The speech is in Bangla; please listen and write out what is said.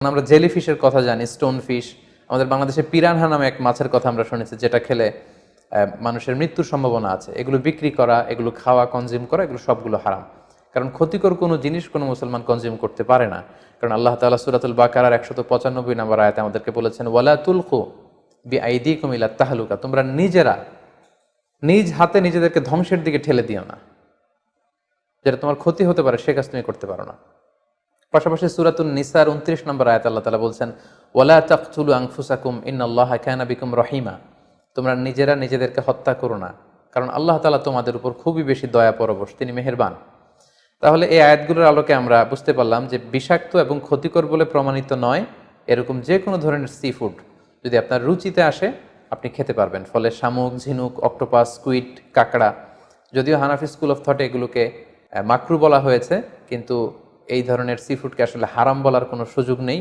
আমরা জেলিফিশের কথা জানি, স্টোন ফিশ। আমাদের বাংলাদেশে পিরানহা নামে এক মাছের কথা আমরা শুনেছি, যেটা খেলে মানুষের মৃত্যুর সম্ভাবনা আছে। এগুলো বিক্রি করা, এগুলো খাওয়া, কনজিউম করা, এগুলো সবগুলো হারাম। কারণ ক্ষতিকর কোনো জিনিস কোনো মুসলমান কনজিউম করতে পারে না। কারণ আল্লাহ তাআলা সূরাতুল বাকারার 195 নম্বর আয়াতে আমাদেরকে বলেছেন, ওয়ালা তুলকু বিআইদিকুম ইলা তাহলুকা, তোমরা নিজেরা নিজ হাতে নিজেদেরকে ধ্বংসের দিকে ঠেলে দিও না। যেটা তোমার ক্ষতি হতে পারে সে কাজ তুমি করতে পারো না। পাশাপাশি সূরাতুন নিসার 29 নম্বর আয়াতে আল্লাহ তাআলা বলছেন, ওয়ালা তাকতুলু আনফুসাকুম ইন্নাল্লাহা কানা বিকুম রহিমা, তোমরা নিজেরা নিজেদেরকে হত্যা করো না, কারণ আল্লাহ তাআলা তোমাদের উপর খুবই বেশি দয়া পরবশ, তিনি মেহেরবান। তাহলে এই আয়াতগুলোর আলোকে আমরা বুঝতে পারলাম যে বিষাক্ত এবং ক্ষতিকর বলে প্রমাণিত নয় এরকম যে কোনো ধরনের সি ফুড যদি আপনার রুচিতে আসে আপনি খেতে পারবেন। ফলে শামুক, ঝিনুক, অক্টোপাস, স্কুইড, কাঁকড়া, যদিও হানাফি স্কুল অফ থটে এগুলোকে মাকরু বলা হয়েছে, কিন্তু এই ধরনের সি ফুডকে আসলে হারাম বলার কোনো সুযোগ নেই।